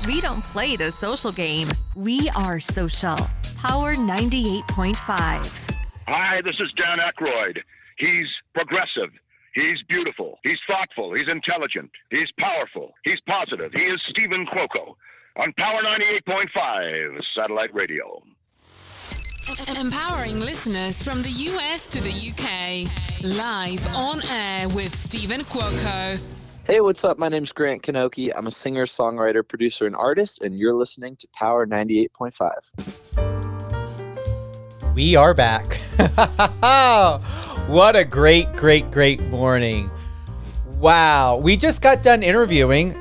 We don't play the social game. We are social. Power 98.5. Hi, this is Dan Aykroyd. He's progressive. He's beautiful. He's thoughtful. He's intelligent. He's powerful. He's positive. He is Stephen Cuoco on Power 98.5 Satellite Radio. Empowering listeners from the US to the UK. Live on air with Stephen Cuoco. Hey, what's up? My name's Grant Kanoki. I'm a singer, songwriter, producer, and artist, and you're listening to Power 98.5. We are back. What a great morning. Wow. We just got done interviewing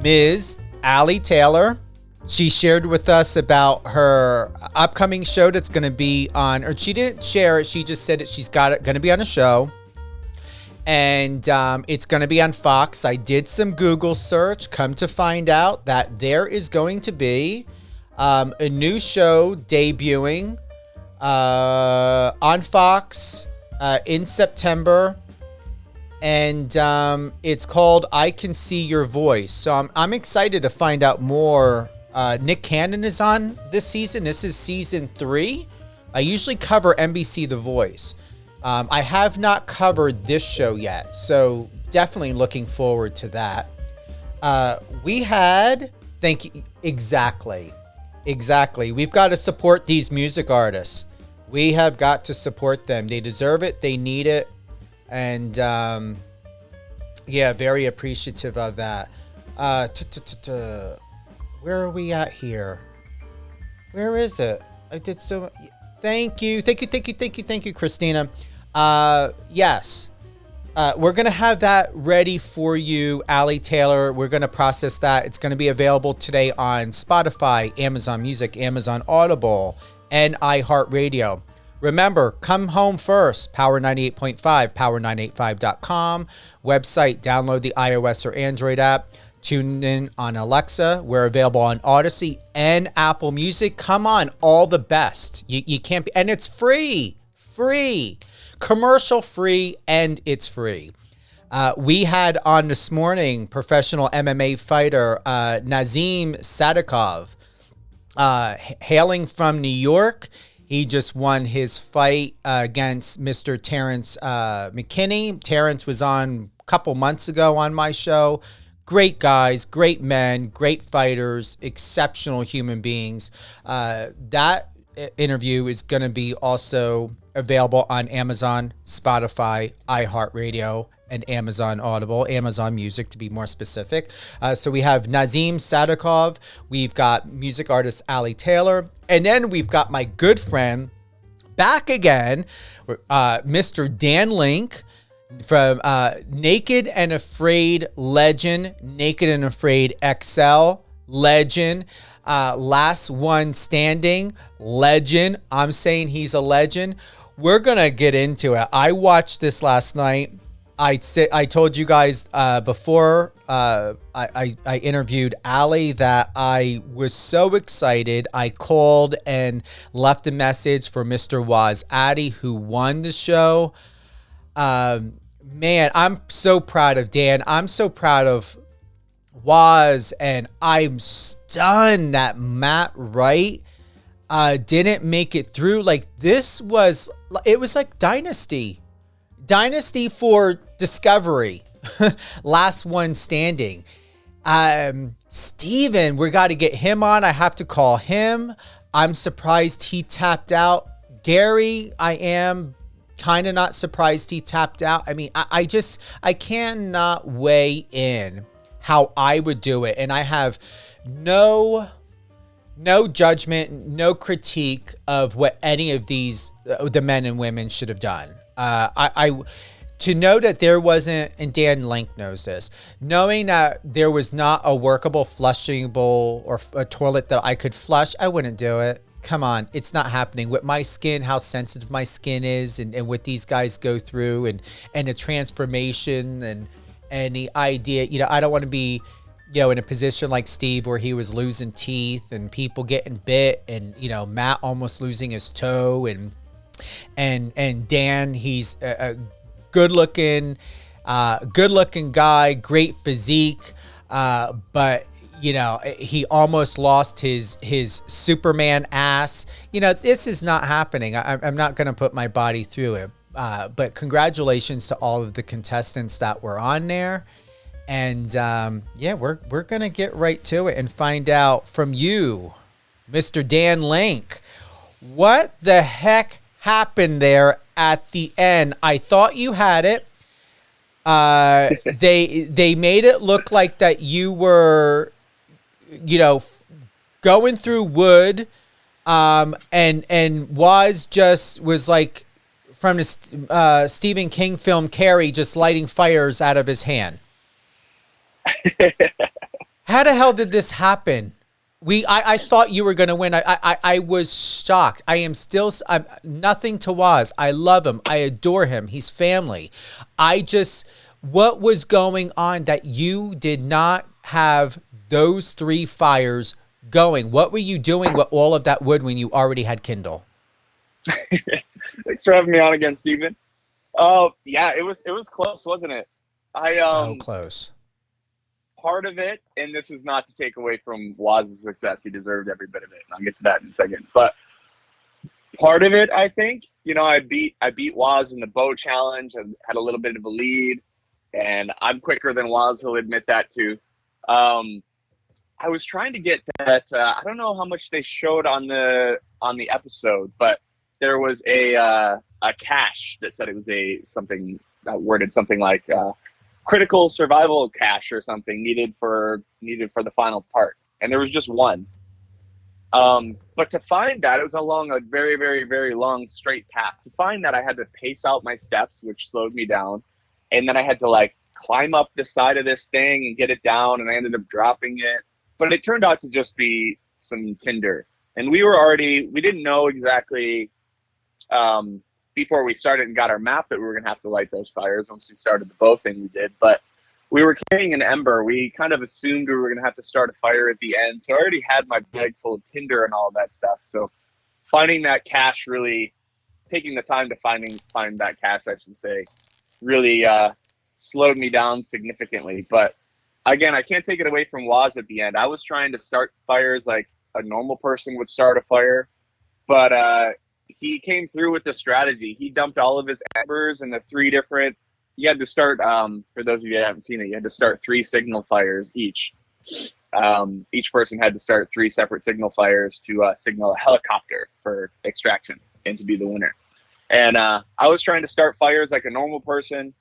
Ms. Allie Taylor. She shared with us about her upcoming show that's going to be on, or she didn't share it. She just said that she's got it going to be on a show. And it's going to be on Fox. I did some Google search, come to find out that there is going to be a new show debuting on Fox in September. And it's called I Can See Your Voice. So I'm excited to find out more. Nick Cannon is on this season. This is season 3. I usually cover NBC The Voice. I have not covered this show yet, so definitely looking forward to that. Thank you, exactly. We've got to support these music artists. We have got to support them. They deserve it. They need it. And very appreciative of that. Where are we at here? Where is it? I did so. Thank you, Christina. Yes. We're going to have that ready for you, Allie Taylor. We're going to process that. It's going to be available today on Spotify, Amazon Music, Amazon Audible, and iHeartRadio. Remember, come home first, Power 98.5, power985.com. Website, download the iOS or Android app. Tune in on Alexa. We're available on Odyssey and Apple Music. Come on, all the best. You can't be, and it's free, commercial free, and it's free. We had on this morning professional MMA fighter Nazim Sadikov, hailing from New York. He just won his fight against Mr. Terrence McKinney. Terrence was on a couple months ago on my show. Great guys, great men, great fighters, exceptional human beings. That interview is going to be also available on Amazon, Spotify, iHeartRadio, and Amazon Audible, Amazon Music to be more specific. So we have Nazim Sadikov, we've got music artist Allie Taylor, and then we've got my good friend back again, Mr. Dan Link, from Naked and Afraid legend, Naked and Afraid XL legend, Last One Standing legend. I'm saying he's a legend. We're gonna get into it. I watched this last night. I told you guys before I interviewed Allie that I was so excited. I called and left a message for Mr. Waz Addy, who won the show. Man, I'm so proud of Dan. I'm so proud of Waz, and I'm stunned that Matt Wright didn't make it through. Like, it was like Dynasty for Discovery. Last One Standing. Steven, we got to get him on. I have to call him. I'm surprised he tapped out. Gary, I am kind of not surprised he tapped out. I mean, I cannot weigh in how I would do it. And I have no judgment, no critique of what any of these, the men and women should have done. To know that there wasn't, and Dan Link knows this, knowing that there was not a workable flushable or a toilet that I could flush, I wouldn't do it. Come on, it's not happening. With my skin, how sensitive my skin is, and what these guys go through, and the transformation, and the idea, I don't want to be, in a position like Steve where he was losing teeth and people getting bit, and Matt almost losing his toe, and Dan, he's a good looking guy, great physique, but you know, he almost lost his Superman ass. You know, this is not happening. I'm not going to put my body through it. But congratulations to all of the contestants that were on there. And yeah, we're going to get right to it and find out from you, Mr. Dan Link, what the heck happened there at the end. I thought you had it. They made it look like that you were, you know, going through wood, and was like from the Stephen King film Carrie, just lighting fires out of his hand. How the hell did this happen? I thought you were going to win. I was shocked. I'm nothing to Waz. I love him. I adore him. He's family. What was going on that you did not have those 3 fires going? What were you doing with all of that wood when you already had Kindle? Thanks for having me on again, Steven. Yeah, it was close, wasn't it? So close. Part of it, and this is not to take away from Waz's success, he deserved every bit of it, and I'll get to that in a second. But part of it, I think, you know, I beat Waz in the bow challenge and had a little bit of a lead, and I'm quicker than Waz, he'll admit that too. I was trying to get that. I don't know how much they showed on the episode, but there was a cache that said it was something worded something like critical survival cache or something needed for the final part, and there was just one. But to find that, it was along a very, very, very long straight path. To find that, I had to pace out my steps, which slows me down, and then I had to like climb up the side of this thing and get it down, and I ended up dropping it. But it turned out to just be some tinder, and we didn't know exactly before we started and got our map that we were going to have to light those fires. Once we started the bow thing, we did. But we were carrying an ember. We kind of assumed we were going to have to start a fire at the end. So I already had my bag full of tinder and all of that stuff. So finding that cache, really taking the time to find that cache, I should say, really slowed me down significantly. But again, I can't take it away from Waz at the end. I was trying to start fires like a normal person would start a fire. But he came through with the strategy. He dumped all of his embers in the 3 different. You had to start. For those of you that haven't seen it, you had to start 3 signal fires each. Each person had to start 3 separate signal fires to signal a helicopter for extraction and to be the winner. And I was trying to start fires like a normal person.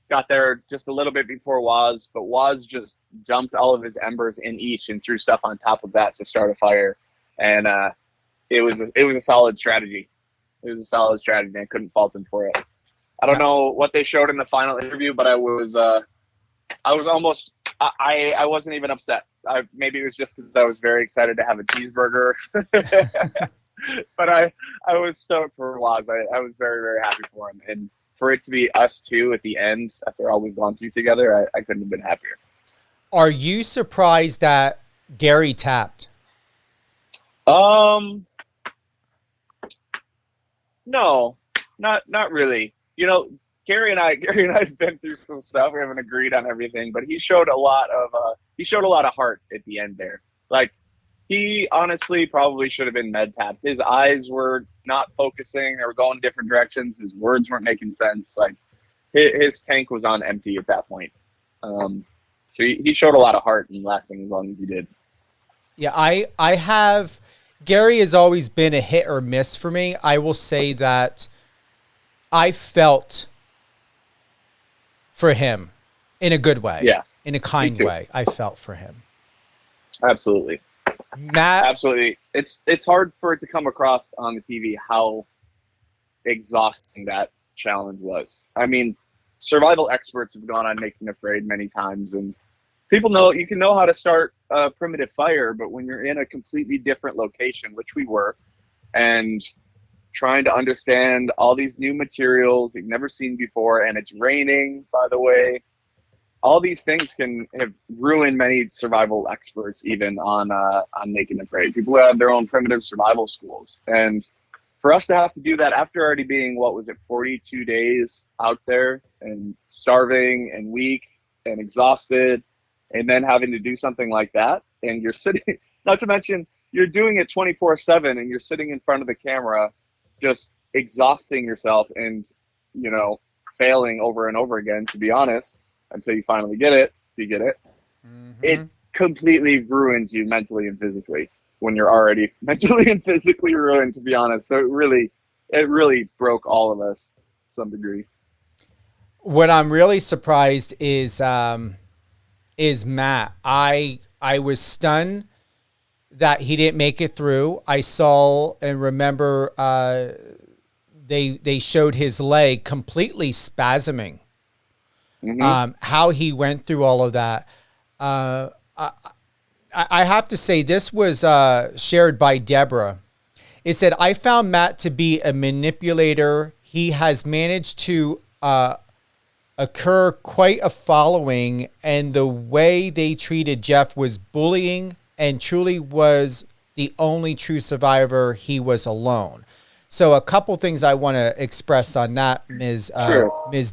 Got there just a little bit before Waz, but Waz just dumped all of his embers in each and threw stuff on top of that to start a fire. And it was a solid strategy. It was a solid strategy. I couldn't fault him for it. I don't know what they showed in the final interview, but I wasn't even upset. Maybe it was just because I was very excited to have a cheeseburger. But I was stoked for Waz. I was very, very happy for him. And for it to be us 2 at the end, after all we've gone through together, I couldn't have been happier. Are you surprised that Gary tapped? No, not really. You know, Gary and I have been through some stuff. We haven't agreed on everything, but he showed a lot of heart at the end there. Like, he honestly probably should have been med tapped. His eyes were not focusing. They were going different directions. His words weren't making sense. Like, his tank was on empty at that point. So he showed a lot of heart in lasting as long as he did. Yeah, Gary has always been a hit or miss for me. I will say that I felt for him in a good way. Yeah. In a kind way. I felt for him. Absolutely. Matt. Absolutely. It's hard for it to come across on the TV how exhausting that challenge was. I mean, survival experts have gone on Making Afraid many times, and people know you can know how to start a primitive fire, but when you're in a completely different location, which we were, and trying to understand all these new materials you've never seen before, and it's raining, by the way, all these things can have ruined many survival experts, even on Making Afraid. People have their own primitive survival schools, and for us to have to do that after already being, 42 days out there and starving and weak and exhausted, and then having to do something like that, and you're sitting, not to mention you're doing it 24/7, and you're sitting in front of the camera, just exhausting yourself and, you know, failing over and over again, to be honest, until you finally get it. You get it. It completely ruins you mentally and physically when you're already mentally and physically ruined, to be honest. So it really broke all of us to some degree. What I'm really surprised is Matt. I was stunned that he didn't make it through. I saw and remember they showed his leg completely spasming. How he went through all of that. I have to say, this was shared by Deborah. It said, I found Matt to be a manipulator. He has managed to occur quite a following, and the way they treated Jeff was bullying, and truly was the only true survivor. He was alone. So a couple things I want to express on that, Ms.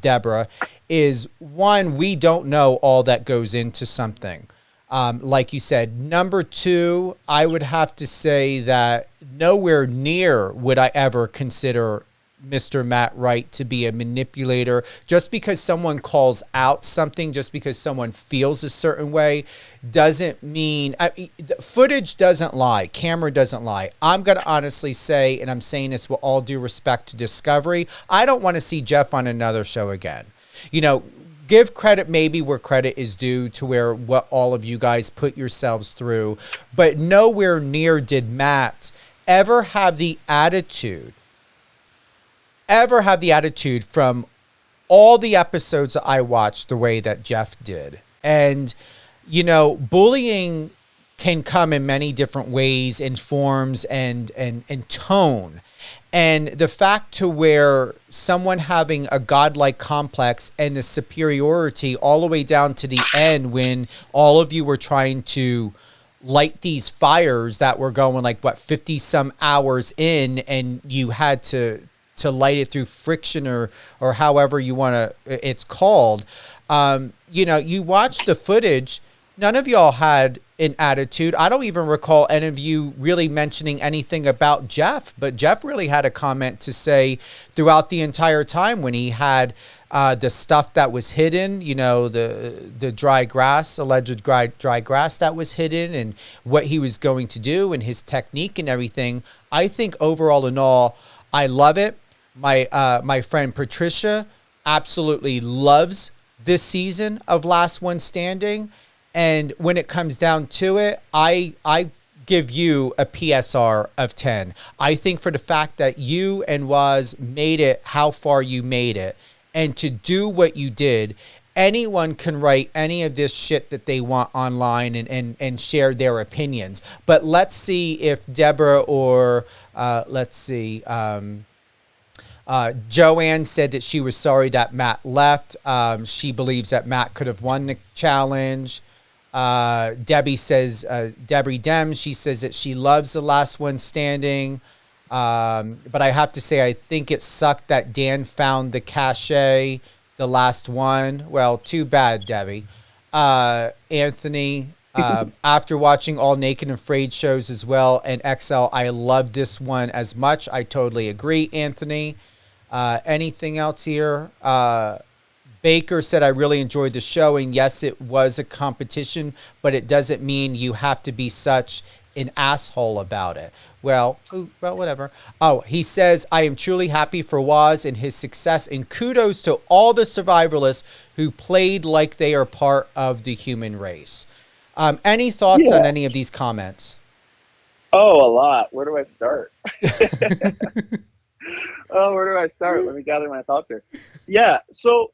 Deborah, is one, we don't know all that goes into something. Like you said. Number two, I would have to say that nowhere near would I ever consider Mr. Matt Wright to be a manipulator. Just because someone calls out something, just because someone feels a certain way, doesn't mean footage doesn't lie. Camera doesn't lie. I'm going to honestly say, and I'm saying this with all due respect to Discovery, I don't want to see Jeff on another show again. You know, give credit maybe where credit is due to where what all of you guys put yourselves through, but nowhere near did Matt ever have the attitude from all the episodes that I watched the way that Jeff did. And, you know, bullying can come in many different ways and forms and tone. And the fact to where someone having a godlike complex and the superiority all the way down to the end when all of you were trying to light these fires that were going like, 50 some hours in, and you had to light it through friction or however you want to, it's called. You know, you watch the footage, none of y'all had an attitude. I don't even recall any of you really mentioning anything about Jeff, but Jeff really had a comment to say throughout the entire time when he had the stuff that was hidden, you know, the dry grass, alleged dry grass that was hidden, and what he was going to do and his technique and everything. I think overall in all, I love it. My friend Patricia absolutely loves this season of Last One Standing. And when it comes down to it, I give you a PSR of 10. I think for the fact that you and Waz made it how far you made it, and to do what you did, anyone can write any of this shit that they want online and share their opinions. But let's see if Deborah or Joanne said that she was sorry that Matt left. She believes that Matt could have won the challenge. Debbie says, Debbie Dem, she says that she loves The Last One Standing. But I have to say, I think it sucked that Dan found the cachet, the last one. Well, too bad, Debbie. Anthony, after watching all Naked and Afraid shows as well, and XL, I love this one as much. I totally agree, Anthony. Anything else here? Baker said, I really enjoyed the show, and yes, it was a competition, but it doesn't mean you have to be such an asshole about it. Well, whatever. Oh, he says, I am truly happy for Waz and his success, and kudos to all the survivalists who played like they are part of the human race. Any thoughts on any of these comments? Oh, a lot. Where do I start? Where do I start? Let me gather my thoughts here. Yeah, so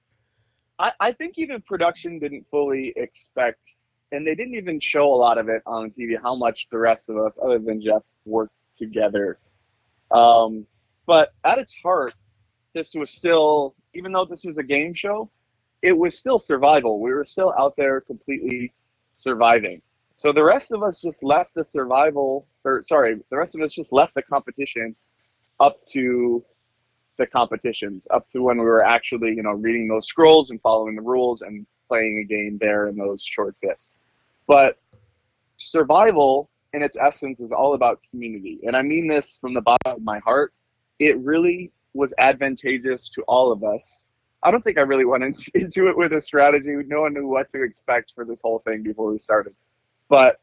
I think even production didn't fully expect, and they didn't even show a lot of it on TV, how much the rest of us, other than Jeff, worked together. But at its heart, this was still, even though this was a game show, it was still survival. We were still out there completely surviving. So the rest of us just left the competition up to the competitions, up to when we were actually, reading those scrolls and following the rules and playing a game there in those short bits. But survival in its essence is all about community. And I mean this from the bottom of my heart. It really was advantageous to all of us. I don't think I really went into it with a strategy. No one knew what to expect for this whole thing before we started. But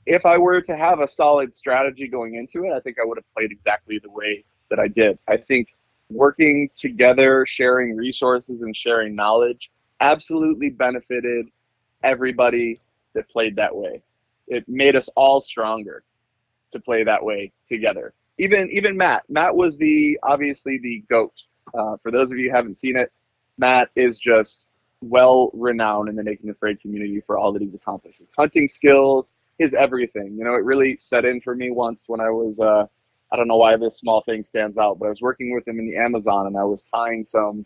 if I were to have a solid strategy going into it, I think I would have played exactly the way that I did. I think working together, sharing resources and sharing knowledge absolutely benefited everybody that played that way. It made us all stronger to play that way together. Even Matt. Matt was obviously the GOAT. For those of you who haven't seen it, Matt is just well renowned in the Naked and Afraid community for all that he's accomplished. His hunting skills, his everything. You know, it really set in for me once when I was, I don't know why this small thing stands out, but I was working with him in the Amazon and I was tying some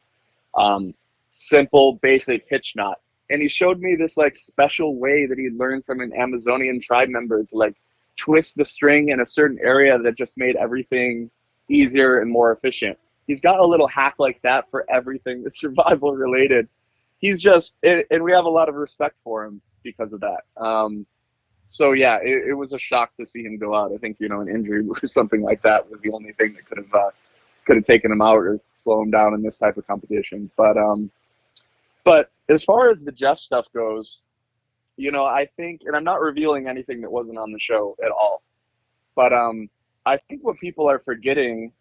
simple, basic hitch knot. And he showed me this like special way that he learned from an Amazonian tribe member to like twist the string in a certain area that just made everything easier and more efficient. He's got a little hack like that for everything that's survival related. He's just, and we have a lot of respect for him because of that. So yeah, it was a shock to see him go out. I think, you know, an injury or something like that was the only thing that could have taken him out or slow him down in this type of competition. But as far as the Jeff stuff goes, you know, I think, and I'm not revealing anything that wasn't on the show at all, but I think what people are forgetting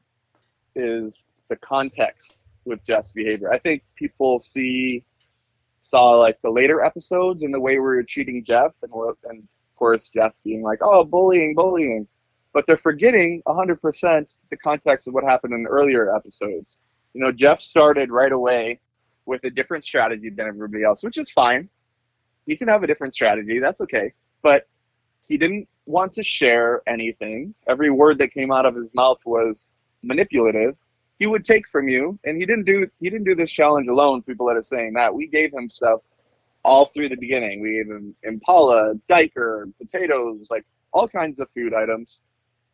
is the context with Jeff's behavior. I think people saw like the later episodes and the way we were treating Jeff, and of course Jeff being like, oh, bullying, but they're forgetting 100% the context of what happened in earlier episodes. You know, Jeff started right away with a different strategy than everybody else, which is fine. You can have a different strategy, that's okay. But he didn't want to share anything. Every word that came out of his mouth was manipulative. He would take from you, and he didn't do this challenge alone. People that are saying that, we gave him stuff all through the beginning. We gave him Impala, Diker, potatoes, like all kinds of food items.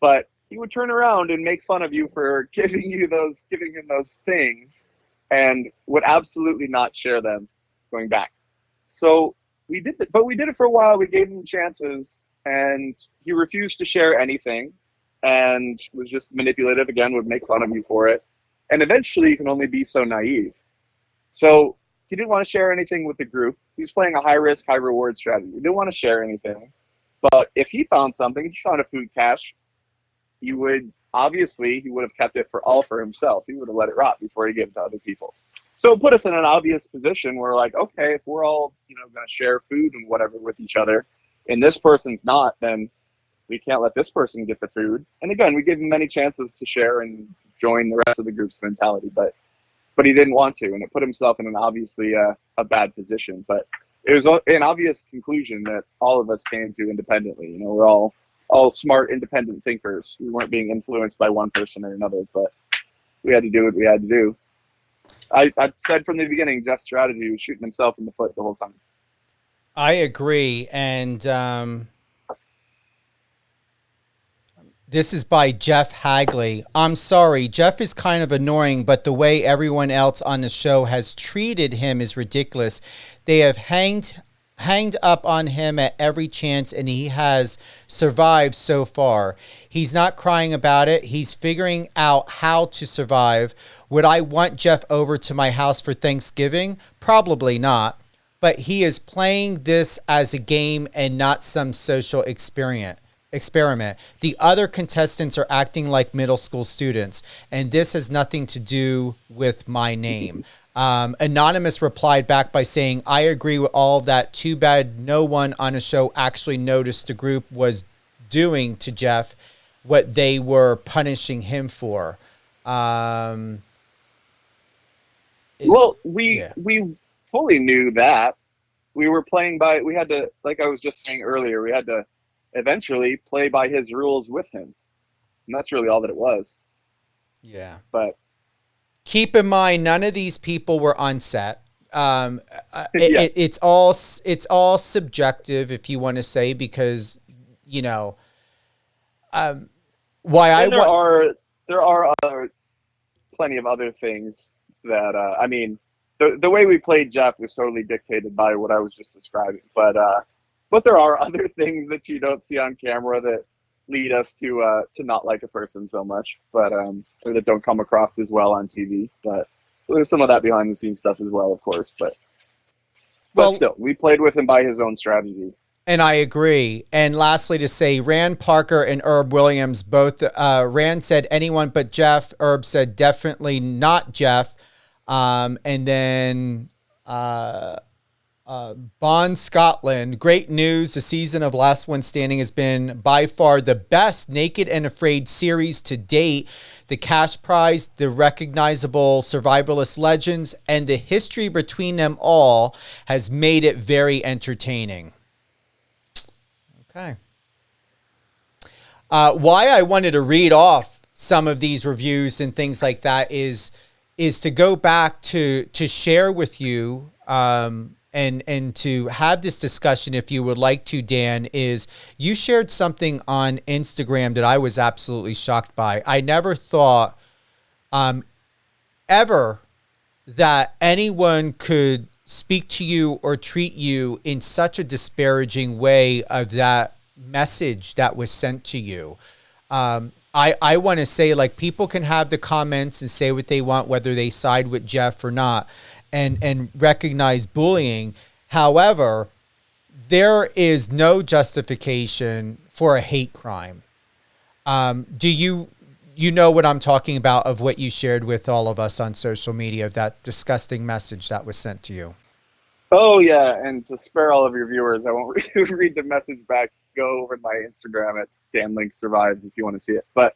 But he would turn around and make fun of you for giving him those things, and would absolutely not share them going back. So we did it, but we did it for a while. We gave him chances, and he refused to share anything and was just manipulative again, would make fun of you for it. And eventually you can only be so naive. So he didn't want to share anything with the group. He's playing a high risk, high reward strategy. He didn't want to share anything. But if he found something, if he found a food cache, he would have kept it for himself. He would have let it rot before he gave it to other people. So it put us in an obvious position where, like, okay, if we're all, you know, going to share food and whatever with each other, and this person's not, then we can't let this person get the food. And again, we give him many chances to share and join the rest of the group's mentality, but he didn't want to, and it put himself in an obviously a bad position. But it was an obvious conclusion that all of us came to independently. You know, we're all smart, independent thinkers. We weren't being influenced by one person or another, but we had to do what we had to do. I said from the beginning, Jeff's strategy was shooting himself in the foot the whole time. I agree. And this is by Jeff Hagley. I'm sorry, Jeff is kind of annoying, but the way everyone else on the show has treated him is ridiculous. They have hanged up on him at every chance, and he has survived so far. He's not crying about it. He's figuring out how to survive. Would I want Jeff over to my house for Thanksgiving? Probably not. But he is playing this as a game and not some social experiment. The other contestants are acting like middle school students, and this has nothing to do with my name. Anonymous replied back by saying, I agree with all of that. Too bad no one on a show actually noticed the group was doing to Jeff what they were punishing him for. We fully knew that. We were playing we had to, like I was just saying earlier, we had to eventually play by his rules with him. And that's really all that it was. Yeah. But keep in mind, none of these people were on set. It's all subjective, if you want to say, because, you know, there are plenty of other things that, I mean, the way we played Jeff was totally dictated by what I was just describing. But there are other things that you don't see on camera that lead us to not like a person so much, but or that don't come across as well on TV. But so there's some of that behind the scenes stuff as well, of course. But still, we played with him by his own strategy. And I agree. And lastly, to say, Rand Parker and Herb Williams both. Rand said anyone but Jeff. Herb said definitely not Jeff. And then Bond Scotland, great news. The season of Last One Standing has been by far the best Naked and Afraid series to date. The cash prize, the recognizable survivalist legends, and the history between them all has made it very entertaining. Okay. Why I wanted to read off some of these reviews and things like that is to go back to share with you and to have this discussion, if you would like to, Dan, is you shared something on Instagram that I was absolutely shocked by. I never thought ever that anyone could speak to you or treat you in such a disparaging way of that message that was sent to you. I want to say, like, people can have the comments and say what they want, whether they side with Jeff or not, and recognize bullying. However, there is no justification for a hate crime. Do you know what I'm talking about, of what you shared with all of us on social media, of that disgusting message that was sent to you? Oh yeah, and to spare all of your viewers, I won't read the message back. Go over to my Instagram at Dan Link Survives if you want to see it. But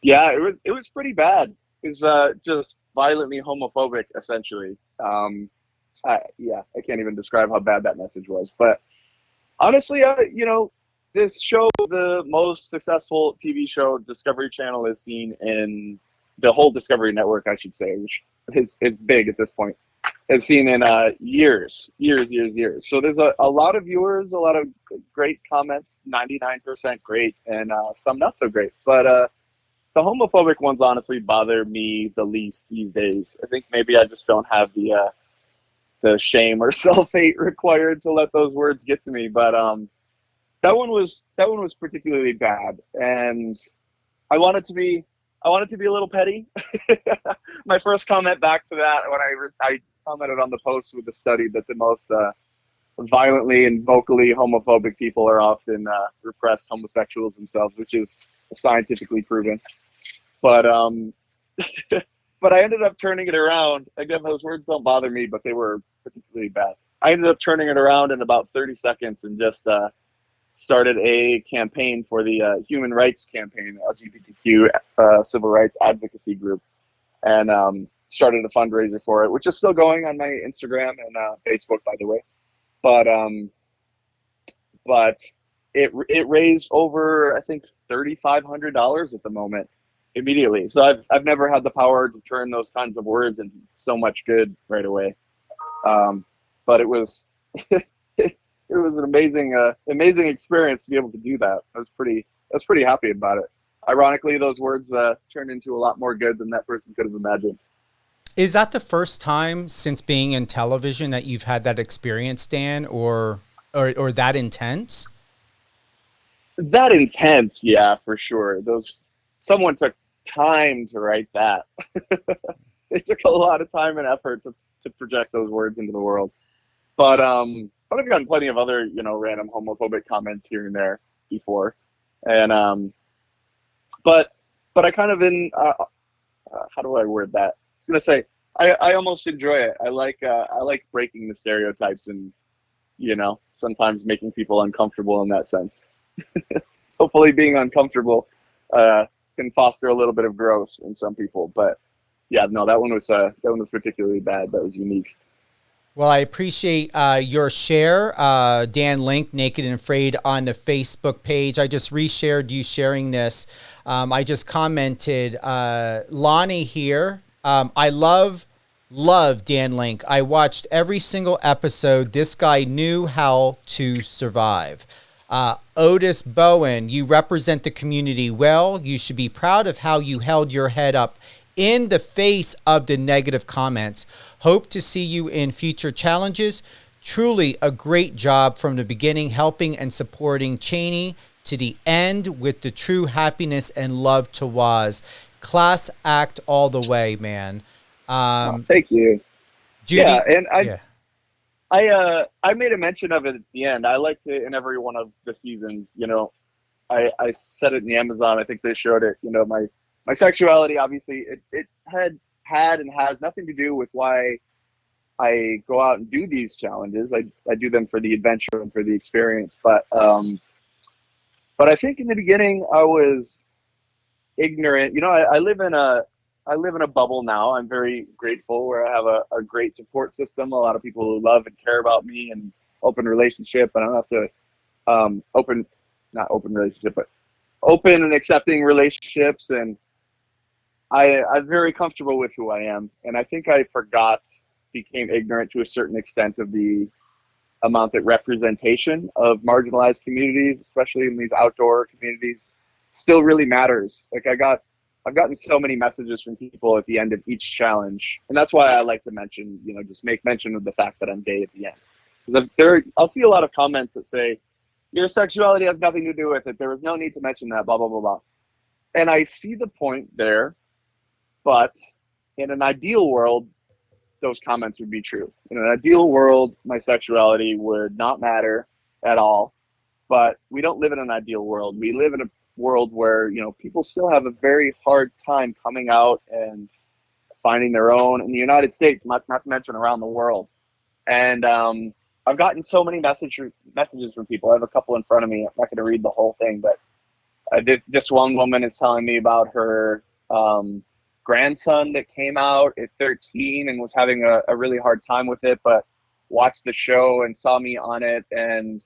yeah, it was pretty bad. It was just violently homophobic, essentially. I can't even describe how bad that message was. But honestly, this show is the most successful TV show Discovery Channel has seen in the whole Discovery Network, I should say, which is big at this point. Has seen in years. So there's a lot of viewers, a lot of great comments, 99% great, and some not so great. But the homophobic ones honestly bother me the least these days. I think maybe I just don't have the shame or self-hate required to let those words get to me. But that one was particularly bad, and I wanted to be a little petty. My first comment back to that, when I commented on the post with the study that the most violently and vocally homophobic people are often repressed homosexuals themselves, which is scientifically proven. But but I ended up turning it around. Again, those words don't bother me, but they were particularly bad. I ended up turning it around in about 30 seconds and just started a campaign for the Human Rights Campaign, LGBTQ civil rights advocacy group, and started a fundraiser for it, which is still going on my Instagram and Facebook, by the way. But it raised over, I think, $3,500 at the moment immediately. So I've never had the power to turn those kinds of words into so much good right away. But it was it was an amazing experience to be able to do that. I was pretty happy about it. Ironically, those words turned into a lot more good than that person could have imagined. Is that the first time since being in television that you've had that experience, Dan, or that intense? That intense, yeah, for sure. Someone took time to write that. It took a lot of time and effort to project those words into the world. But I've gotten plenty of other, random homophobic comments here and there before. And but I kind of how do I word that? I was gonna say I almost enjoy it. I like breaking the stereotypes and sometimes making people uncomfortable in that sense. Hopefully, being uncomfortable can foster a little bit of growth in some people. But yeah, no, that one was particularly bad. That was unique. Well, I appreciate your share, Dan Link, Naked and Afraid, on the Facebook page. I just reshared you sharing this. I just commented, Lonnie here. I love Dan Link. I watched every single episode. This guy knew how to survive. Otis Bowen, you represent the community well. You should be proud of how you held your head up in the face of the negative comments. Hope to see you in future challenges. Truly a great job from the beginning, helping and supporting Cheney to the end with the true happiness and love to Waz. Class act all the way, man. Thank you. Judy, Yeah, and yeah. I made a mention of it at the end. I liked it in every one of the seasons. I said it in the Amazon. I think they showed it. My sexuality, obviously, it had and has nothing to do with why I go out and do these challenges. I do them for the adventure and for the experience. But I think in the beginning I was ignorant. I live in a bubble now. I'm very grateful where I have a great support system. A lot of people who love and care about me, and open relationship. I don't have to not open relationship, but open and accepting relationships. And I'm very comfortable with who I am. And I think I became ignorant to a certain extent of the amount that representation of marginalized communities, especially in these outdoor communities, still really matters. Like I've gotten so many messages from people at the end of each challenge. And that's why I like to mention, just make mention of the fact that I'm gay at the end. Because I'll see a lot of comments that say, your sexuality has nothing to do with it. There was no need to mention that, blah, blah, blah, blah. And I see the point there, but in an ideal world, those comments would be true. In an ideal world, my sexuality would not matter at all. But we don't live in an ideal world. We live in a world where, people still have a very hard time coming out and finding their own in the United States, not to mention around the world. And I've gotten so many messages from people. I have a couple in front of me. I'm not going to read the whole thing, but this one woman is telling me about her grandson that came out at 13 and was having a really hard time with it, but watched the show and saw me on it and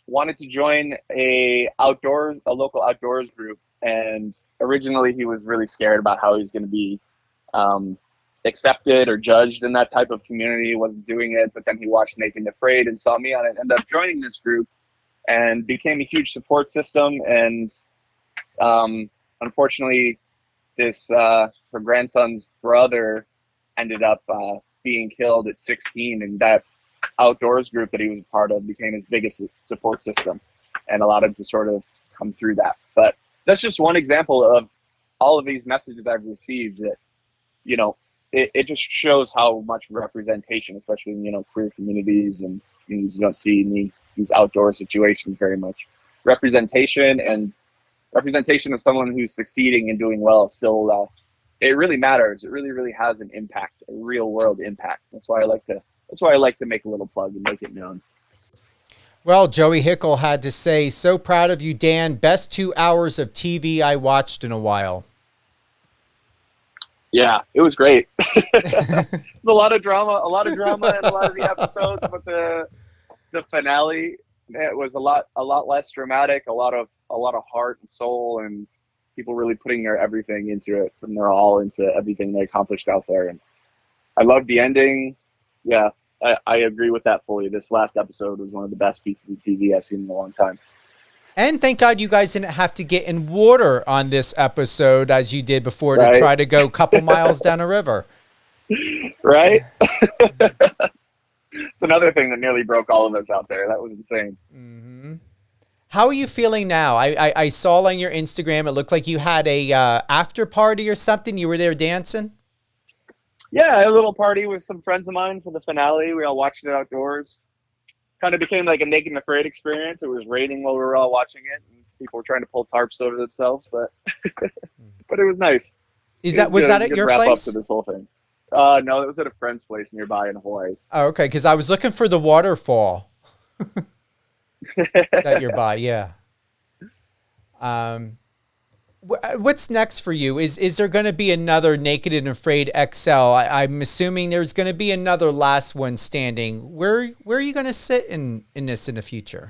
wanted to join a local outdoors group. And originally he was really scared about how he was going to be accepted or judged in that type of community. He wasn't doing it, but then he watched Naked and Afraid and saw me on it, ended up joining this group and became a huge support system. And unfortunately, her grandson's brother ended up being killed at 16, and that outdoors group that he was a part of became his biggest support system and allowed him to sort of come through that. But that's just one example of all of these messages I've received that, it just shows how much representation, especially in, queer communities and communities you don't see in these outdoor situations very much. Representation of someone who's succeeding and doing well still, it really matters. It really, really has an impact, a real world impact. That's why I like to make a little plug and make it known. Well, Joey Hickle had to say, so proud of you, Dan. Best 2 hours of TV I watched in a while. Yeah, it was great. It's a lot of drama in a lot of the episodes, but the finale, it was a lot less dramatic, a lot of heart and soul, and people really putting their everything into it, and they're all into everything they accomplished out there. And I loved the ending. Yeah, I agree with that fully. This last episode was one of the best pieces of TV I've seen in a long time. And thank God you guys didn't have to get in water on this episode as you did before to try to go a couple miles down a river. Right? It's another thing that nearly broke all of us out there. That was insane. Mm-hmm. How are you feeling now? I saw on your Instagram, it looked like you had a after party or something. You were there dancing? Yeah, I had a little party with some friends of mine for the finale. We all watched it outdoors. Kind of became like a Naked and Afraid experience. It was raining while we were all watching it, and people were trying to pull tarps over themselves, but but it was nice. Was that at your wrap place? Up to this whole thing. No, it was at a friend's place nearby in Hawaii. Oh, okay, because I was looking for the waterfall that you're by. Yeah. What's next for you? Is there going to be another Naked and Afraid XL? I'm assuming there's going to be another last one standing. Where are you going to sit in this in the future?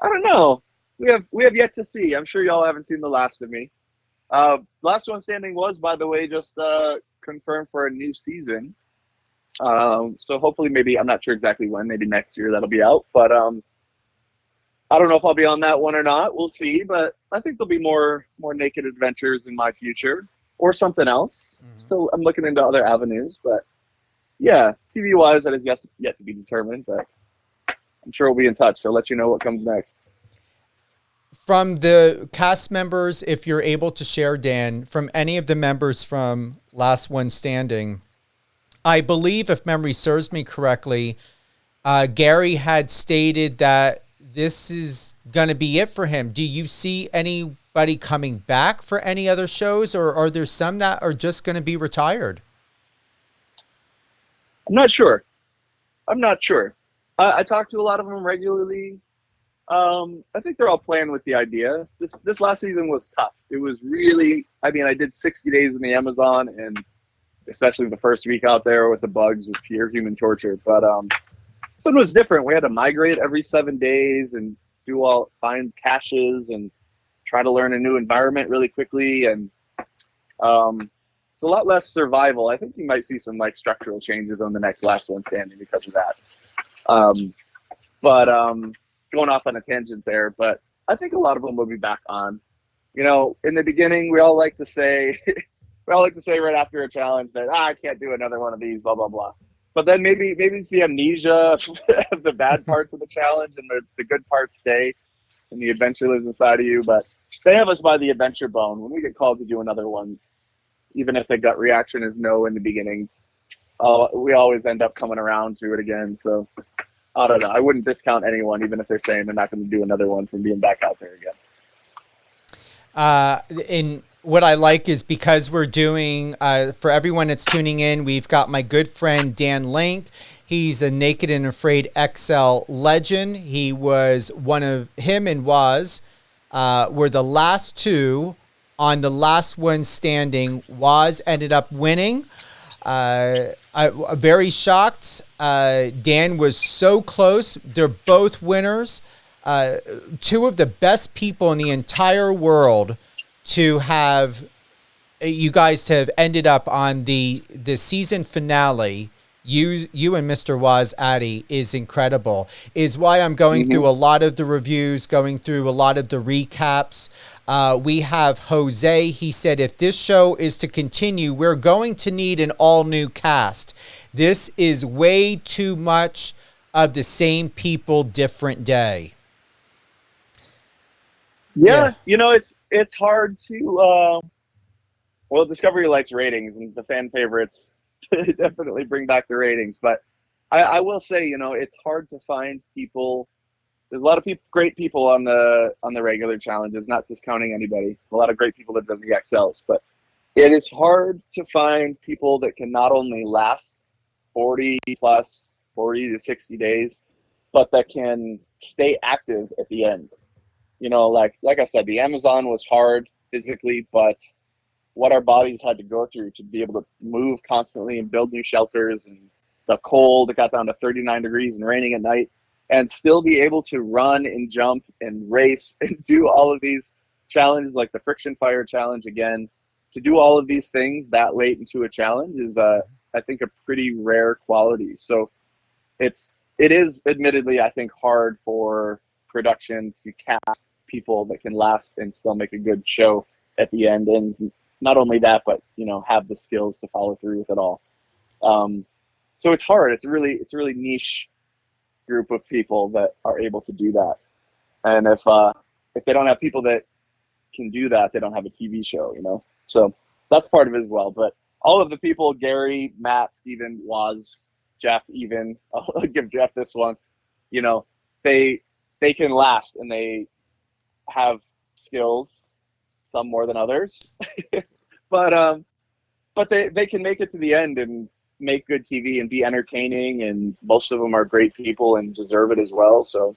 I don't know. We have yet to see. I'm sure y'all haven't seen the last of me. Last one standing was, by the way, just confirmed for a new season. So hopefully, maybe, I'm not sure exactly when, maybe next year that'll be out. But I don't know if I'll be on that one or not. We'll see, but I think there'll be more naked adventures in my future or something else. Still, I'm looking into other avenues, but yeah, TV wise, that is yet to be determined. But I'm sure we'll be in touch. I'll let you know what comes next. From the cast members, if you're able to share, Dan, from any of the members from Last One Standing, I believe, if memory serves me correctly, Gary had stated that this is going to be it for him. Do you see anybody coming back for any other shows, or are there some that are just going to be retired? I'm not sure. I talk to a lot of them regularly. I think they're all playing with the idea. This last season was tough. It was really, I did 60 days in the Amazon, and especially the first week out there with the bugs was pure human torture. But this one was different. We had to migrate every 7 days and find caches and try to learn a new environment really quickly. And it's a lot less survival. I think you might see some structural changes on the next Last One Standing because of that. But going off on a tangent there, but I think a lot of them will be back on. In the beginning, we all like to say right after a challenge that I can't do another one of these, blah blah blah. But then maybe it's the amnesia of the bad parts of the challenge, and the good parts stay, and the adventure lives inside of you. But they have us by the adventure bone. When we get called to do another one, even if the gut reaction is no in the beginning, we always end up coming around to it again. So I don't know. I wouldn't discount anyone, even if they're saying they're not going to do another one, from being back out there again. And what I like is, because we're doing, for everyone that's tuning in, we've got my good friend Dan Link. He's a Naked and Afraid XL legend. He was him and Waz were the last two on the Last One Standing. Waz ended up winning. I very shocked. Dan was so close. They're both winners. Two of the best people in the entire world to have, you guys to have ended up on the season finale. You and Mr. Waz Addy is incredible. Is why I'm going through a lot of the reviews, going through a lot of the recaps. We have Jose. He said, if this show is to continue, we're going to need an all-new cast. This is way too much of the same people, different day. Yeah. It's hard to, Discovery likes ratings, and the fan favorites definitely bring back the ratings. But I will say, it's hard to find people. There's a lot of great people on the regular challenges, not discounting anybody. A lot of great people that have done the XLs, but it is hard to find people that can not only last 40 to 60 days, but that can stay active at the end. Like I said, the Amazon was hard physically, but what our bodies had to go through to be able to move constantly and build new shelters, and the cold, it got down to 39 degrees and raining at night, and still be able to run and jump and race and do all of these challenges, like the friction fire challenge again. To do all of these things that late into a challenge is, I think, a pretty rare quality. So it is admittedly, I think, hard for production to cast people that can last and still make a good show at the end. And not only that, but have the skills to follow through with it all. So it's hard. It's a really niche group of people that are able to do that. And if they don't have people that can do that, they don't have a TV show, So that's part of it as well. But all of the people, Gary, Matt, Steven, Waz, Jeff, even, I'll give Jeff this one, they can last, and they have skills, some more than others, but they can make it to the end and make good TV and be entertaining, and most of them are great people and deserve it as well. So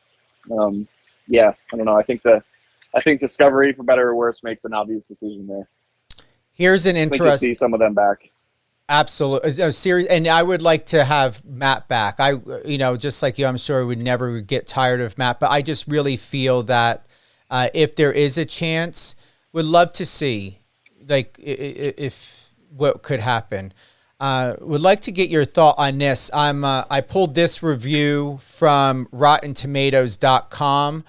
I don't know. I think Discovery, for better or worse, makes an obvious decision there. Here's an interesting. See some of them back. Absolutely. Serious. And I would like to have Matt back. Just like you, I'm sure we would never get tired of Matt, but I just really feel that if there is a chance, would love to see if what could happen. Would like to get your thought on this. I pulled this review from RottenTomatoes.com.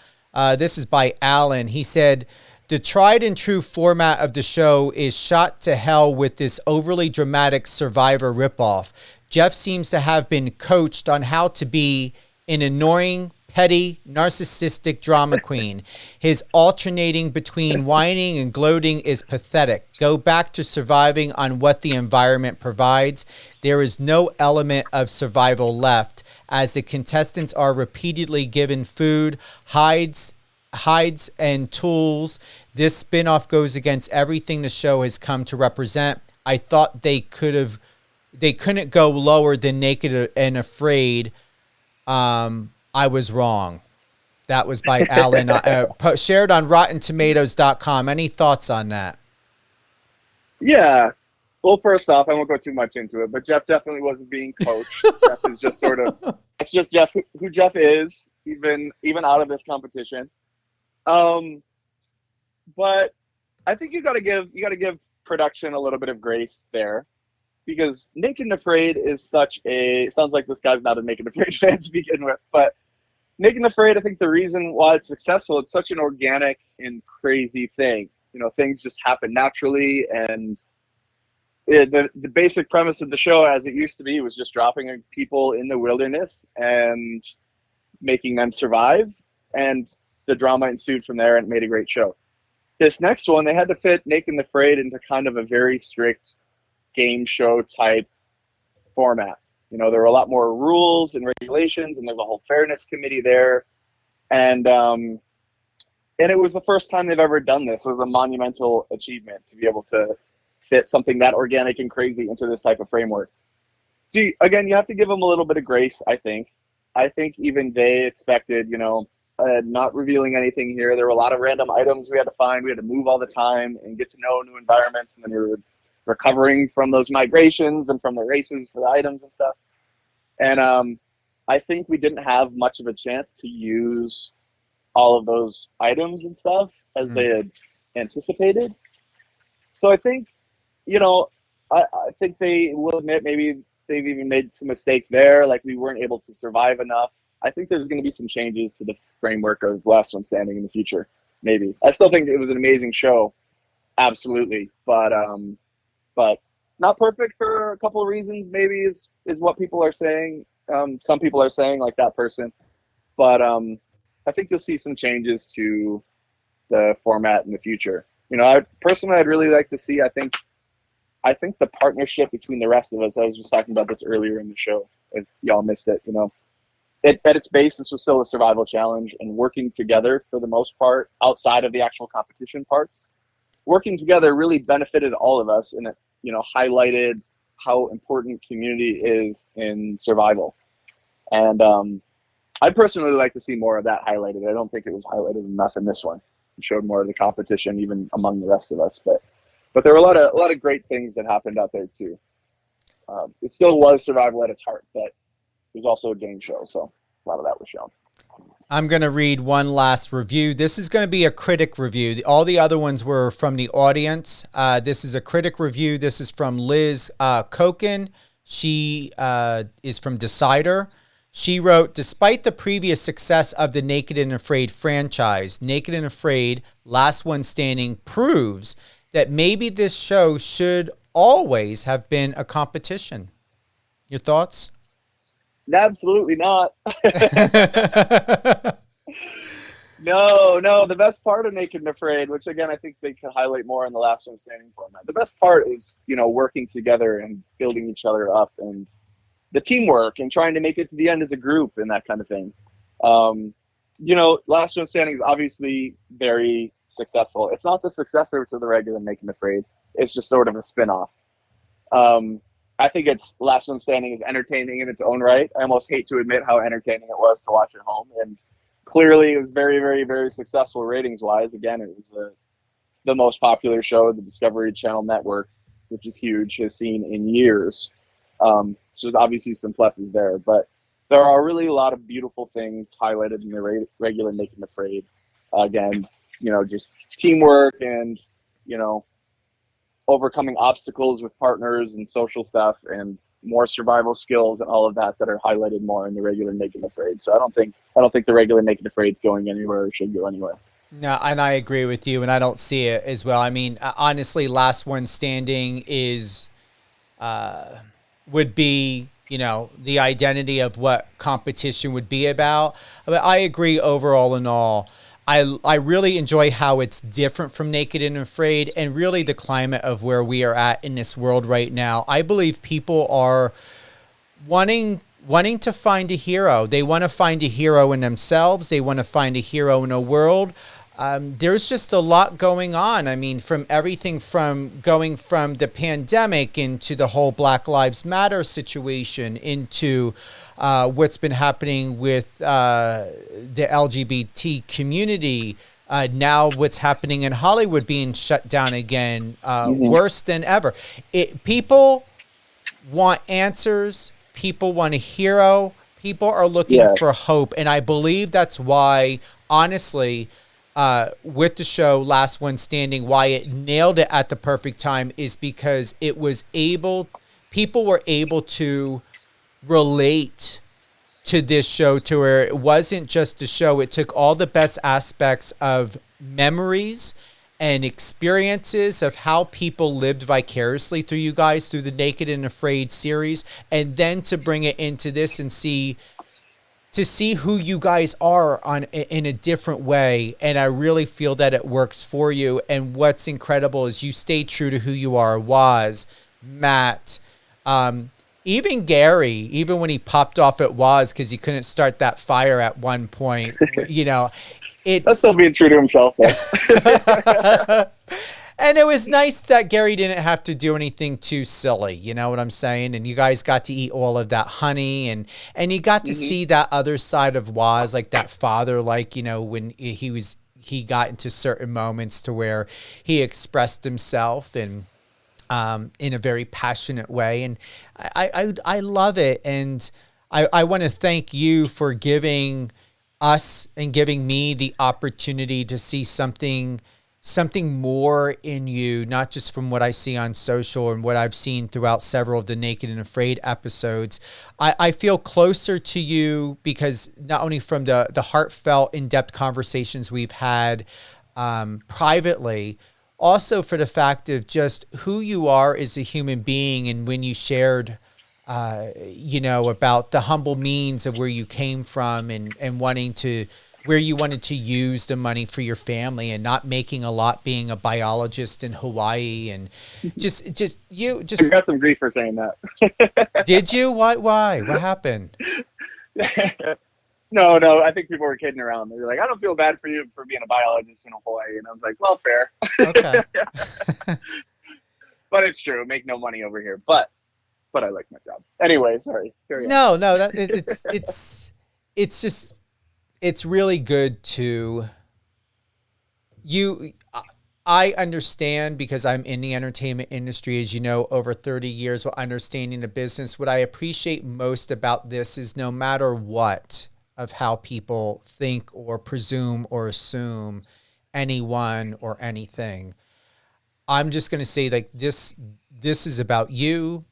This is by Alan. He said, the tried and true format of the show is shot to hell with this overly dramatic Survivor ripoff. Jeff seems to have been coached on how to be an annoying, petty, narcissistic drama queen. His alternating between whining and gloating is pathetic. Go back to surviving on what the environment provides. There is no element of survival left, as the contestants are repeatedly given food, hides and tools. This spinoff goes against everything the show has come to represent. I thought they couldn't go lower than Naked and Afraid. I was wrong. That was by Alan, shared on RottenTomatoes.com. Any thoughts on that? Yeah. Well, first off, I won't go too much into it, but Jeff definitely wasn't being coached. Jeff is just sort of, it's just Jeff, who Jeff is, even out of this competition. But I think you got to give production a little bit of grace there, because Naked and Afraid is sounds like this guy's not a Naked and Afraid fan to begin with, but Naked and Afraid, I think the reason why it's successful, it's such an organic and crazy thing. You know, things just happen naturally, and the basic premise of the show, as it used to be, was just dropping people in the wilderness and making them survive, and the drama ensued from there, and it made a great show. This next one, they had to fit Naked and Afraid into kind of a very strict game show type format. You know, there were a lot more rules and regulations, and there's a whole fairness committee there. And it was the first time they've ever done this. It was a monumental achievement to be able to fit something that organic and crazy into this type of framework. See, again, you have to give them a little bit of grace, I think. I think even they expected, not revealing anything here. There were a lot of random items we had to find. We had to move all the time and get to know new environments, and then we were recovering from those migrations and from the races for the items and stuff. And I think we didn't have much of a chance to use all of those items and stuff as they had anticipated. So I think, I think they will admit maybe they've even made some mistakes there, like we weren't able to survive enough. I think there's going to be some changes to the framework of Last One Standing in the future, maybe. I still think it was an amazing show, absolutely, but not perfect for a couple of reasons, maybe is what people are saying. Some people are saying, like that person, but I think you'll see some changes to the format in the future. I'd really like to see, I think the partnership between the rest of us, I was just talking about this earlier in the show, if y'all missed it, at its base, this was still a survival challenge, and working together for the most part, outside of the actual competition parts, working together really benefited all of us, and it, highlighted how important community is in survival. And I'd personally like to see more of that highlighted. I don't think it was highlighted enough in this one. It showed more of the competition, even among the rest of us. But there were a lot of great things that happened out there too. It still was survival at its heart, but it was also a game show, so a lot of that was shown. I'm going to read one last review. This is going to be a critic review. All the other ones were from the audience. This is a critic review. This is from Liz Koken. She is from Decider. She wrote, despite the previous success of the Naked and Afraid franchise, Naked and Afraid Last One Standing proves that maybe this show should always have been a competition. Your thoughts? Absolutely not. No. The best part of Naked and Afraid, which again I think they could highlight more in the Last One Standing format. The best part is, working together and building each other up, and the teamwork, and trying to make it to the end as a group and that kind of thing. Last One Standing is obviously very successful. It's not the successor to the regular Naked and Afraid. It's just sort of a spin-off. I think Last One Standing is entertaining in its own right. I almost hate to admit how entertaining it was to watch at home, and clearly it was very, very, very successful ratings-wise. Again, it's the most popular show the Discovery Channel network, which is huge, has seen in years. So there's obviously some pluses there, but there are really a lot of beautiful things highlighted in the regular Naked and Afraid. Again, just teamwork and, overcoming obstacles with partners and social stuff. And more survival skills and all of that are highlighted more in the regular Naked and Afraid. So I don't think the regular Naked and Afraid is going anywhere or should go anywhere. No, and I agree with you, and I don't see it as well. I mean, honestly, Last One Standing is would be, the identity of what competition would be about. But I agree overall in all. I really enjoy how it's different from Naked and Afraid, and really the climate of where we are at in this world right now. I believe people are wanting to find a hero. They want to find a hero in themselves. They want to find a hero in a world. There's just a lot going on. I mean, from everything from going from the pandemic into the whole Black Lives Matter situation into what's been happening with the LGBT community. Now what's happening in Hollywood being shut down again, worse than ever. People want answers. People want a hero. People are looking for hope. And I believe that's why, honestly, with the show Last One Standing, why it nailed it at the perfect time is because people were able to relate to this show, to where it wasn't just a show. It took all the best aspects of memories and experiences of how people lived vicariously through you guys, through the Naked and Afraid series, and then to bring it into this and see who you guys are in a different way. And I really feel that it works for you. And what's incredible is you stay true to who you are. Matt, even Gary, even when he popped off at Waz because he couldn't start that fire at one point, That's still being true to himself. And it was nice that Gary didn't have to do anything too silly. You know what I'm saying? And you guys got to eat all of that honey, and you got to see that other side of Waz, like that father, when he got into certain moments to where he expressed himself and in a very passionate way. And I love it. And I want to thank you for giving us and giving me the opportunity to see something more in you, not just from what I see on social and what I've seen throughout several of the Naked and Afraid episodes. I feel closer to you because not only from the heartfelt, in-depth conversations we've had privately, also for the fact of just who you are as a human being. And when you shared, about the humble means of where you came from and wanting to, where you wanted to use the money for your family and not making a lot, being a biologist in Hawaii, and just I got some grief for saying that. Did you? Why? What happened? No, I think people were kidding around. They were like, I don't feel bad for you for being a biologist in Hawaii. And I was like, well, fair. Okay. But it's true. Make no money over here. But I like my job. Anyway, sorry. No, it's just, it's really good to you. I understand because I'm in the entertainment industry, as you know, over 30 years of understanding the business. What I appreciate most about this is no matter what of how people think or presume or assume anyone or anything, I'm just going to say like this is about you.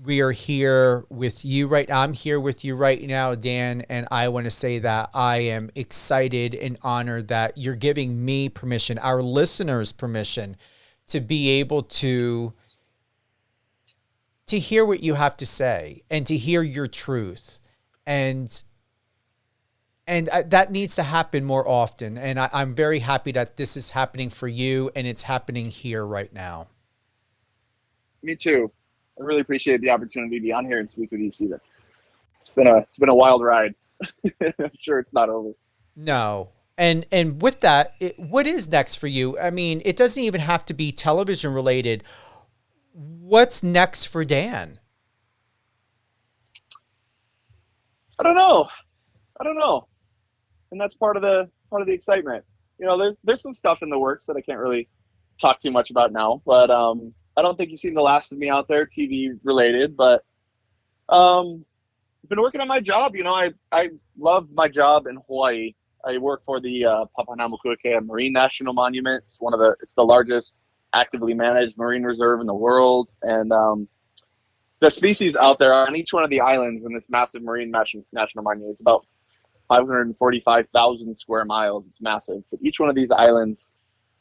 We are here with you right now. I'm here with you right now, Dan, and I want to say that I am excited and honored that you're giving me permission, our listeners permission, to be able to hear what you have to say and to hear your truth. And that needs to happen more often. And I'm very happy that this is happening for you and it's happening here right now. Me too. I really appreciate the opportunity to be on here and speak with you, Steven. It's been a wild ride. I'm sure it's not over. No. And with that, what is next for you? I mean, it doesn't even have to be television related. What's next for Dan? I don't know. And that's part of the excitement. There's some stuff in the works that I can't really talk too much about now, but I don't think you've seen the last of me out there, TV related, but I've been working on my job. I love my job in Hawaii. I work for the Papahanaumokuakea Marine National Monument. It's the largest actively managed marine reserve in the world. And the species out there on each one of the islands in this massive marine national monument. It's about 545,000 square miles. It's massive. But each one of these islands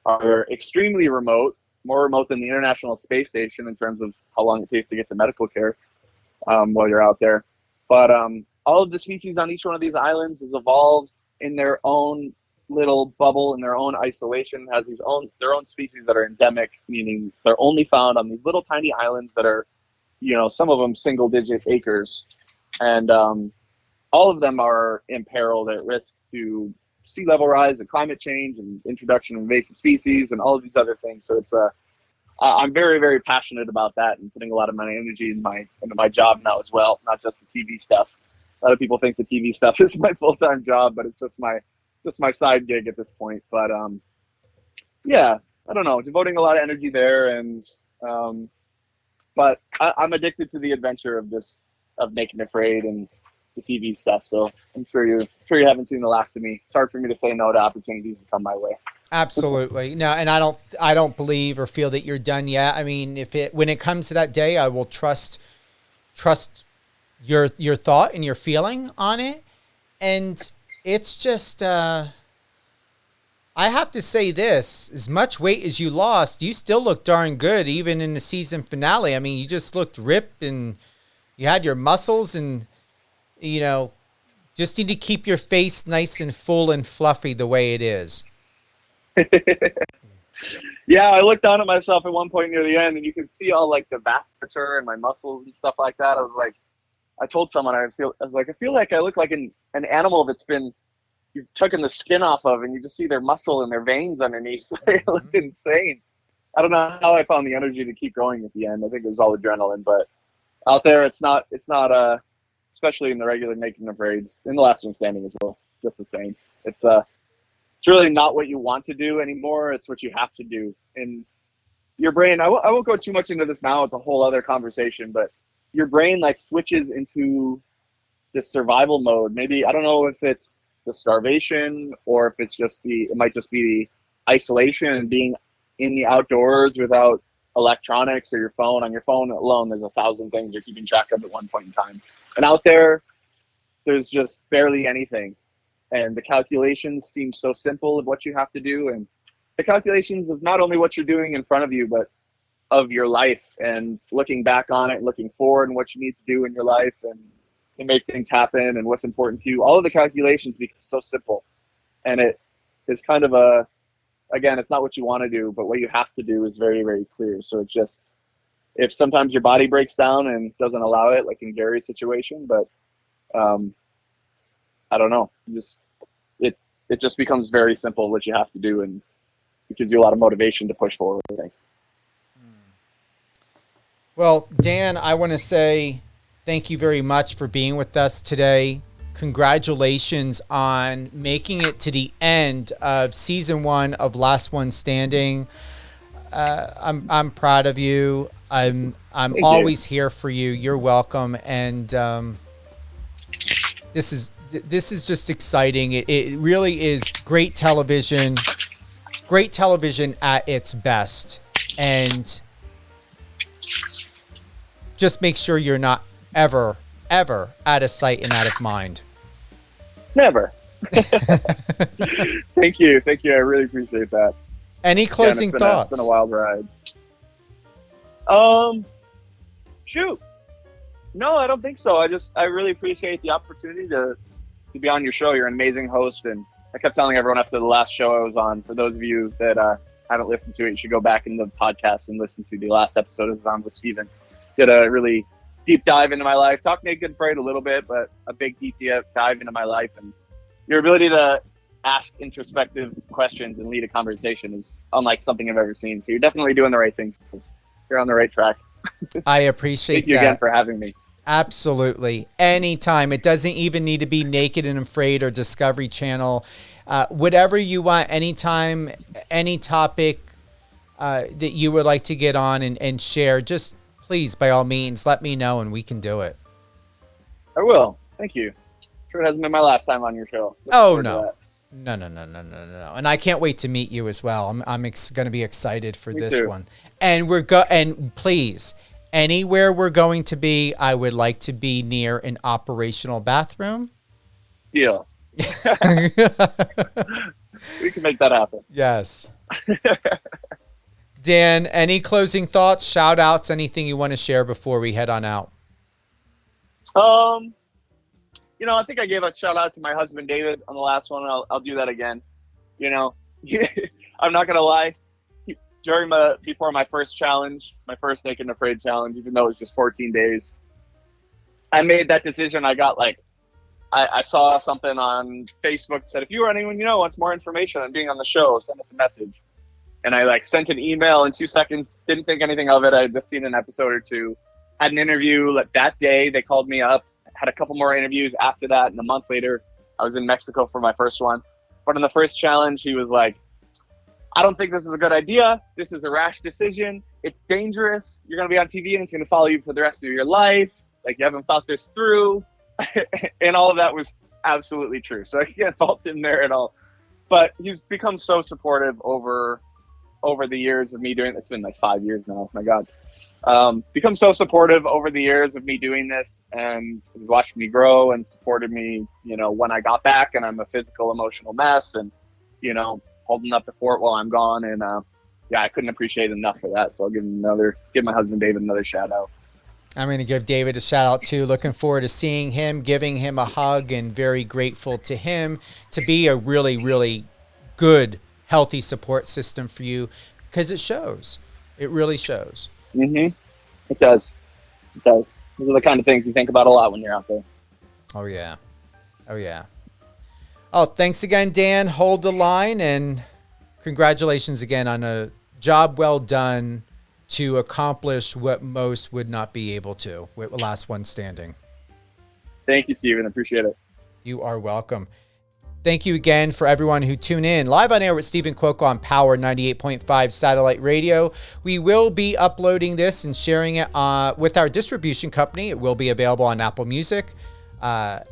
are extremely remote, more remote than the International Space Station in terms of how long it takes to get to medical care while you're out there. But all of the species on each one of these islands has evolved in their own little bubble, in their own isolation, has their own species that are endemic, meaning they're only found on these little tiny islands that are, some of them single-digit acres. And all of them are imperiled, at risk to sea level rise and climate change and introduction of invasive species and all of these other things. So it's I'm very, very passionate about that and putting a lot of my energy into my job now as well, not just the TV stuff. A lot of people think the TV stuff is my full-time job, but it's just my side gig at this point. But yeah, I don't know, devoting a lot of energy there, and but I'm addicted to the adventure of Naked and Afraid and the TV stuff. So I'm sure you haven't seen the last of me. It's hard for me to say no to opportunities that come my way. Absolutely. No, and I don't believe or feel that you're done yet. I mean, when it comes to that day, I will trust your thought and your feeling on it. And it's just I have to say this, as much weight as you lost, you still look darn good even in the season finale. I mean, you just looked ripped and you had your muscles, and just need to keep your face nice and full and fluffy the way it is. Yeah, I looked down at myself at one point near the end, and you could see all like the vasculature and my muscles and stuff like that. I told someone I feel like I look like an animal that's been you've taken the skin off of, and you just see their muscle and their veins underneath. It looked insane. I don't know how I found the energy to keep going at the end. I think it was all adrenaline, but out there it's not especially in the regular Naked and Afraid, in the Last One Standing as well, just the same. It's really not what you want to do anymore. It's what you have to do. And your brain, I won't go too much into this now. It's a whole other conversation, but your brain like switches into this survival mode. Maybe, I don't know if it's the starvation or if it might just be the isolation and being in the outdoors without electronics or your phone. On your phone alone, there's 1,000 things you're keeping track of at one point in time. And out there's just barely anything. And the calculations seem so simple of what you have to do, and the calculations of not only what you're doing in front of you, but of your life, and looking back on it, looking forward and what you need to do in your life and to make things happen and what's important to you. All of the calculations become so simple, and it is kind of again, it's not what you want to do, but what you have to do is very, very clear. So it just, if sometimes your body breaks down and doesn't allow it, like in Gary's situation, but I don't know. It just becomes very simple what you have to do, and it gives you a lot of motivation to push forward, I think. Well, Dan, I want to say thank you very much for being with us today. Congratulations on making it to the end of season 1 of Last One Standing. I'm proud of you. I'm always here for you. You're welcome. And this is just exciting. It really is great television at its best. And just make sure you're not ever out of sight and out of mind. Never. Thank you. I really appreciate that. Any closing thoughts? It's been a wild ride. Shoot. No, I don't think so. I really appreciate the opportunity to be on your show. You're an amazing host, and I kept telling everyone after the last show I was on, for those of you that haven't listened to it, you should go back in the podcast and listen to the last episode I was on with Steven. Did a really deep dive into my life. Talk Naked and Afraid a little bit, but a big deep dive into my life. And your ability to ask introspective questions and lead a conversation is unlike something I've ever seen. So you're definitely doing the right things. You're on the right track. I appreciate Thank you again for having me. Absolutely. Anytime. It doesn't even need to be Naked and Afraid or Discovery Channel. Whatever you want, anytime, any topic that you would like to get on and share, just please, by all means, let me know and we can do it. I will. Thank you. Sure, it hasn't been my last time on your show. Oh, no. No. And I can't wait to meet you as well. I'm going to be excited for this one. And and please, anywhere we're going to be, I would like to be near an operational bathroom. Deal. We can make that happen. Yes. Dan, any closing thoughts, shout outs, anything you want to share before we head on out? I think I gave a shout out to my husband, David, on the last one. I'll do that again. I'm not going to lie. Before my first challenge, my first Naked and Afraid challenge, even though it was just 14 days, I made that decision. I got I saw something on Facebook that said, if you or anyone wants more information on being on the show, send us a message. And I sent an email in 2 seconds, didn't think anything of it. I had just seen an episode or two, had an interview that day. They called me up, had a couple more interviews after that. And a month later, I was in Mexico for my first one. But in the first challenge, he was like, I don't think this is a good idea. This is a rash decision. It's dangerous. You're going to be on TV and it's going to follow you for the rest of your life. You haven't thought this through. And all of that was absolutely true. So I can't fault him there at all. But he's become so supportive over the years of me doing it. It's been 5 years now. My God. Become so supportive over the years of me doing this, and he's watched me grow and supported me, when I got back and I'm a physical, emotional mess, and, holding up the fort while I'm gone. And, I couldn't appreciate enough for that. So I'll give my husband David another shout out. I'm going to give David a shout out too. Looking forward to seeing him, giving him a hug, and very grateful to him to be a really, really good, healthy support system for you, because it shows. It really shows. Mm-hmm. It does. It does. Those are the kind of things you think about a lot when you're out there. Oh, yeah. Oh, thanks again, Dan. Hold the line, and congratulations again on a job well done to accomplish what most would not be able to, with the last one standing. Thank you, Steven. Appreciate it. You are welcome. Thank you again for everyone who tuned in. Live on air with Stephen Cuoco on Power 98.5 Satellite Radio. We will be uploading this and sharing it with our distribution company. It will be available on Apple Music. Not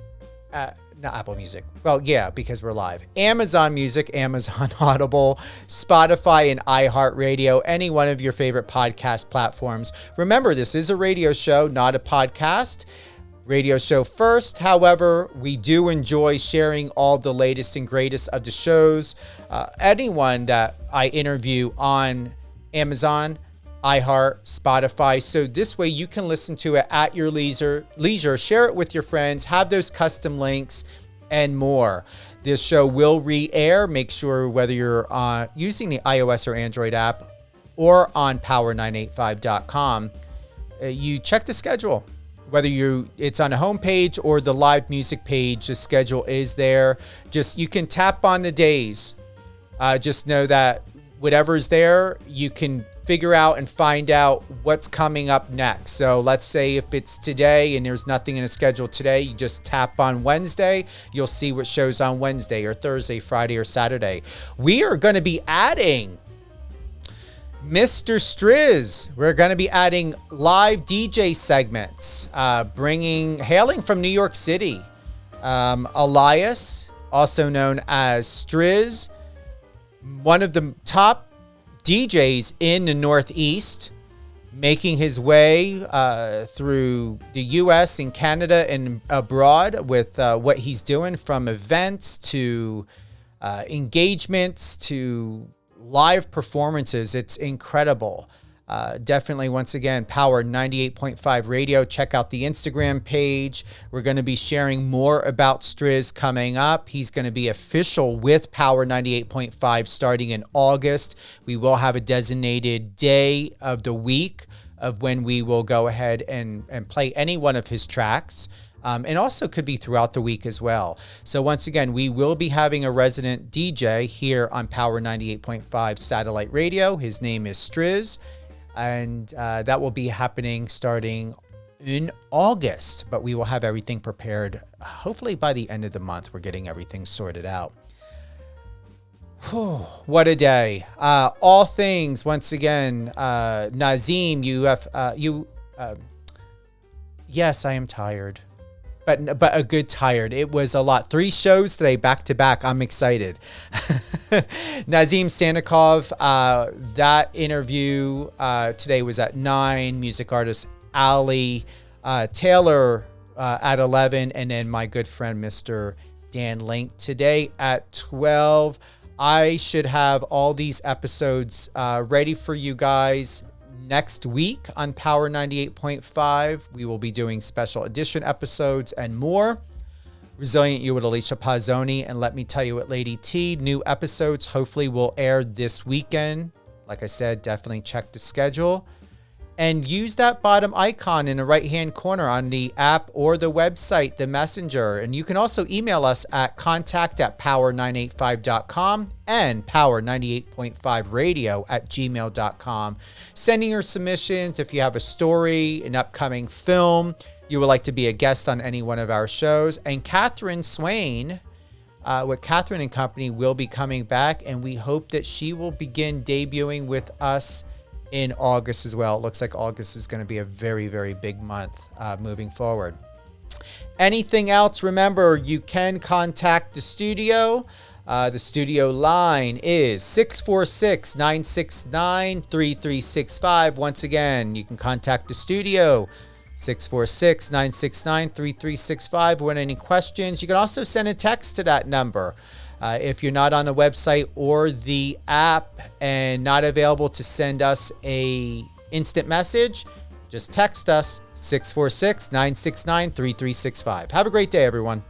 Apple Music. Well, yeah, because we're live. Amazon Music, Amazon Audible, Spotify, and iHeartRadio, any one of your favorite podcast platforms. Remember, this is a radio show, not a podcast. Radio show first. However, we do enjoy sharing all the latest and greatest of the shows. Anyone that I interview on Amazon, iHeart, Spotify. So this way you can listen to it at your leisure, share it with your friends, have those custom links and more. This show will re-air. Make sure whether you're using the iOS or Android app or on power985.com, you check the schedule. Whether it's on a homepage or the live music page, the schedule is there. You can tap on the days. Just know that whatever's there, you can figure out and find out what's coming up next. So let's say if it's today and there's nothing in the schedule today, you just tap on Wednesday. You'll see what shows on Wednesday or Thursday, Friday, or Saturday. We are going to be adding Mr. Striz. We're going to be adding live DJ segments, hailing from New York City. Elias, also known as Striz, one of the top DJs in the Northeast, making his way through the U.S. and Canada and abroad with what he's doing, from events to engagements to live performances. It's incredible. Definitely, once again, Power 98.5 Radio. Check out the Instagram page. We're going to be sharing more about Striz coming up. He's going to be official with Power 98.5 starting in August. We will have a designated day of the week of when we will go ahead and play any one of his tracks. And also could be throughout the week as well. So once again, we will be having a resident DJ here on Power 98.5 Satellite Radio. His name is Striz. And that will be happening starting in August. But we will have everything prepared. Hopefully by the end of the month, we're getting everything sorted out. Whew, what a day. All things, once again, Nazim, yes, I am tired. But a good tired. It was a lot. 3 shows today, back to back. I'm excited. Nazim Sannikov, that interview today was at 9. Music artist Ali Taylor at 11, and then my good friend Mr. Dan Link today at 12. I should have all these episodes ready for you guys next week on Power 98.5. We will be doing special edition episodes and more. Resilient You with Alicia Pazzoni, and Let Me Tell You with Lady T. New episodes hopefully will air this weekend. Like I said, definitely check the schedule. And use that bottom icon in the right-hand corner on the app or the website, the messenger. And you can also email us at contact@power985.com and power98.5radio@gmail.com. Sending your submissions if you have a story, an upcoming film, you would like to be a guest on any one of our shows. And Catherine Swain with Catherine and Company will be coming back, and we hope that she will begin debuting with us in August as well. It looks like August is going to be a very, very big month moving forward. Anything else, remember, you can contact the studio. The studio line is 646-969-3365. Once again, you can contact the studio, 646-969-3365 with any questions. You can also send a text to that number. If you're not on the website or the app and not available to send us a instant message, just text us 646-969-3365. Have a great day, everyone.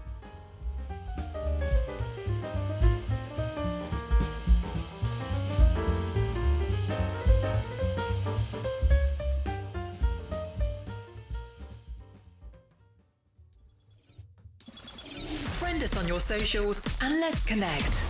Friend us on your socials and let's connect.